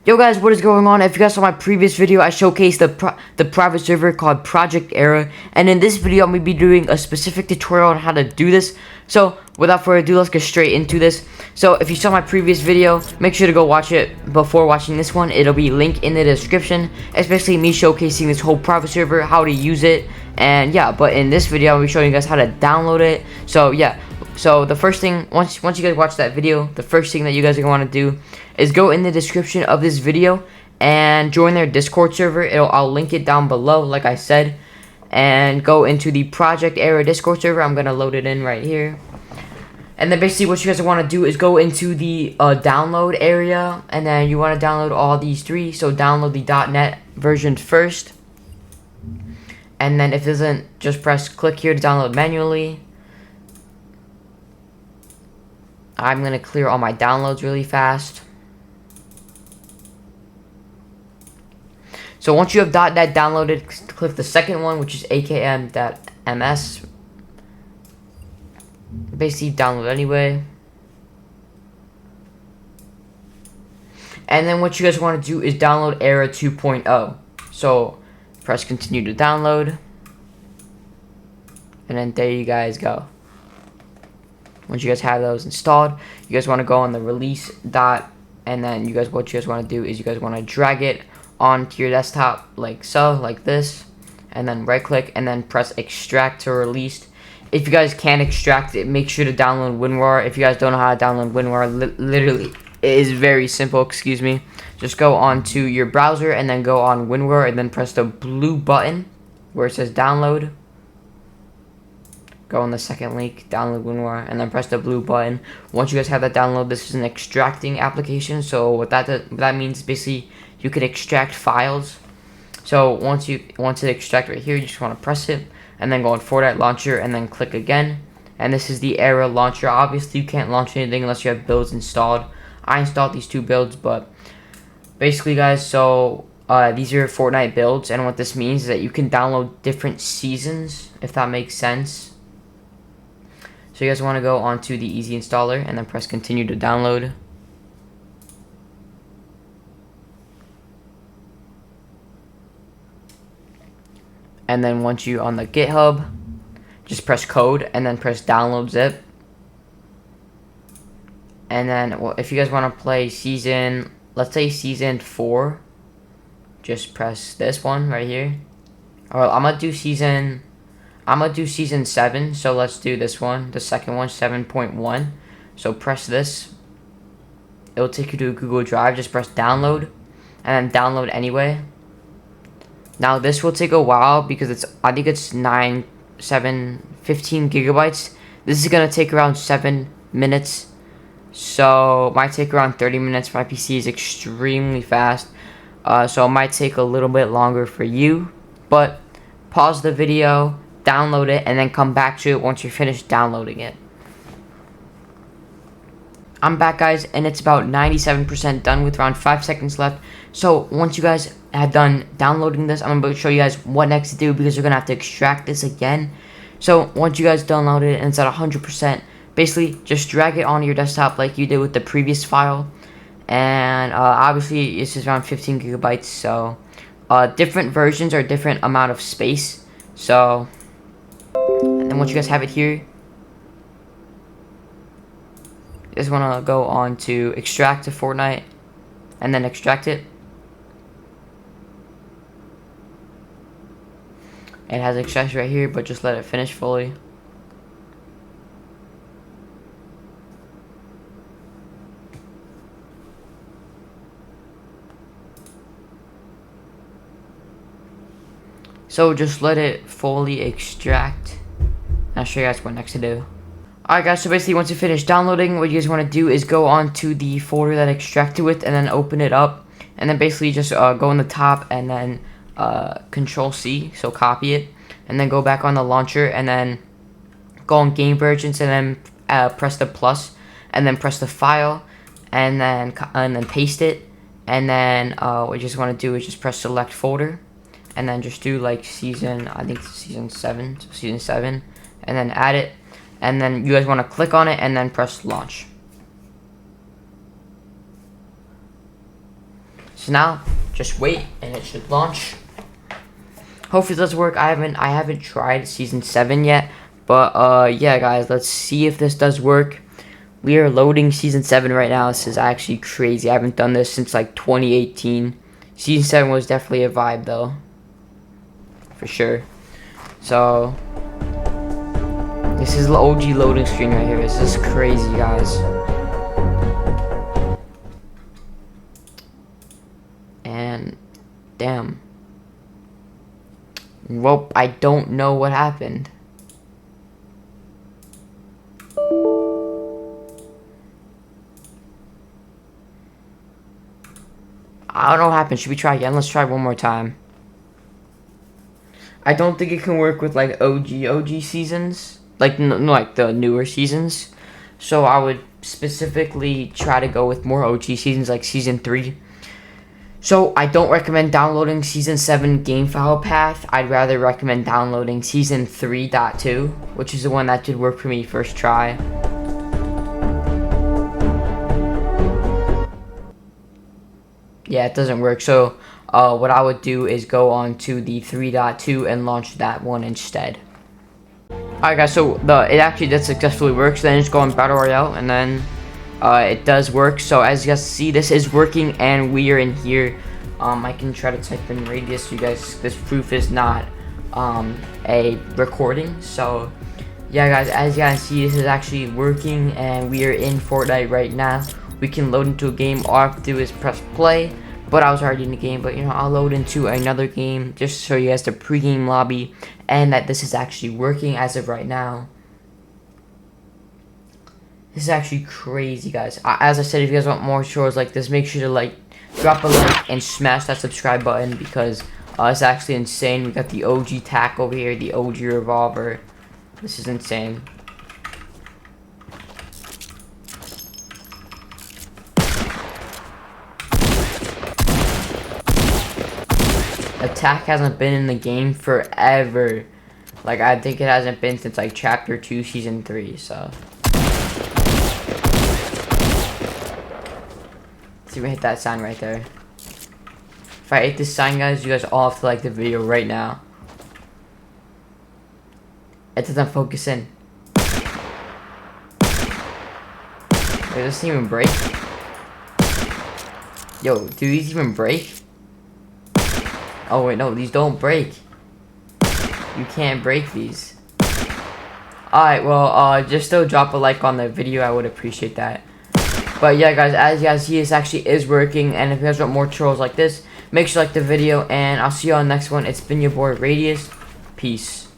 Yo guys, what is going on? If you guys saw my previous video, I showcased the private server called Project Era, and in this video I'm going to be doing a specific tutorial on how to do this. So without further ado, let's get straight into this. So if you saw my previous video, make sure to go watch it before watching this one. It'll be linked in the description, especially me showcasing this whole private server, how to use it, and yeah. But in this video, I'll be showing you guys how to download it. So yeah. So the first thing, once you guys watch that video, the first thing that you guys are going to want to do is go in the description of this video and join their Discord server. I'll link it down below, like I said, and go into the Project Era Discord server. I'm going to load it in right here. And then basically what you guys want to do is go into the download area, and then you want to download all these three. So download the .NET version first, and then if it doesn't, just click here to download manually. I'm going to clear all my downloads really fast. So once you have .NET downloaded, click the second one, which is akm.ms. Basically download anyway. And then what you guys want to do is download Era 2.0. So press continue to download. And then there you guys go. Once you guys have those installed, you guys want to go on the release dot, and then what you guys want to do is you guys want to drag it onto your desktop like so, like this, and then right click and then press extract to released. If you guys can't extract it, make sure to download WinRAR. If you guys don't know how to download WinRAR, literally it is very simple. Excuse me. Just go onto your browser and then go on WinRAR and then press the blue button where it says download. Go on the second link, download WinRAR, and then press the blue button. Once you guys have that download, this is an extracting application. So what that means, basically, you can extract files. So once it extract right here, you just want to press it, and then go on Fortnite launcher, and then click again. And this is the Era launcher. Obviously, you can't launch anything unless you have builds installed. I installed these two builds, but basically, guys, so these are Fortnite builds, and what this means is that you can download different seasons, if that makes sense. So you guys want to go onto the easy installer and then press continue to download. And then once you on the GitHub, just press code and then press download zip. And then if you guys want to play season, let's say season 4, just press this one right here. Or I'm gonna do season 7, so let's do this one, the second one, 7.1. So press this. It'll take you to a Google Drive. Just press download, and then download anyway. Now this will take a while because I think it's 15 gigabytes. This is gonna take around 7 minutes. So it might take around 30 minutes. My PC is extremely fast. So it might take a little bit longer for you, but pause the video, download it, and then come back to it once you're finished downloading it. I'm back, guys, and it's about 97% done with around 5 seconds left. So once you guys have done downloading this, I'm going to show you guys what next to do because you're going to have to extract this again. So once you guys download it and it's at 100%, basically just drag it onto your desktop like you did with the previous file. And obviously it's just around 15 gigabytes, so different versions are different amount of space. So and then once you guys have it here, you just want to go on to extract to Fortnite and then extract it. It has extraction right here, but just let it finish fully. So just let it fully extract. I'll show you guys what next to do. Alright guys, so basically once you finish downloading, what you guys want to do is go on to the folder that extracted with and then open it up. And then basically just go in the top and then Control C, so copy it. And then go back on the launcher and then go on game versions and then press the plus. And then press the file and then paste it. And then what you just want to do is just press select folder. And then just do like season, I think it's season 7, so season 7. And then add it. And then you guys want to click on it and then press launch. So now, just wait, and it should launch. Hopefully it does work. I haven't tried season 7 yet, but yeah, guys, let's see if this does work. We are loading season 7 right now. This is actually crazy. I haven't done this since like 2018. Season 7 was definitely a vibe though, for sure. So this is the OG loading screen right here. This is crazy, guys. And damn. Well, I don't know what happened. I don't know what happened. Should we try again? Let's try one more time. I don't think it can work with like OG seasons, like like the newer seasons. So I would specifically try to go with more OG seasons, like season 3. So I don't recommend downloading season 7 game file path. I'd rather recommend downloading season 3.2, which is the one that did work for me first try. Yeah, it doesn't work. So what I would do is go on to the 3.2 and launch that one instead. Alright guys, so it actually did successfully work. So then just go on Battle Royale, and then it does work. So as you guys see, this is working, and we are in here. I can try to type in radius. You guys, this proof is not a recording. So yeah, guys, as you guys see, this is actually working, and we are in Fortnite right now. We can load into a game. All I have to do is press play. But I was already in the game. But you know, I'll load into another game just to show you guys the pre-game lobby and that this is actually working as of right now. This is actually crazy, guys. As I said, if you guys want more shows like this, make sure to drop a like and smash that subscribe button, because it's actually insane. We got the OG tack over here, the OG revolver. This is insane. Attack hasn't been in the game forever. Like, I think it hasn't been since like chapter 2 season 3. So see if we hit that sign right there. If I hit this sign, guys, you guys all have to like the video right now. It doesn't focus in. Wait, does this even break? Yo, do these even break? Oh wait, no, these don't break. You can't break these. Alright, well, just still drop a like on the video. I would appreciate that. But yeah, guys, as you guys see, this actually is working. And if you guys want more trolls like this, make sure to like the video. And I'll see you on the next one. It's been your boy Radius. Peace.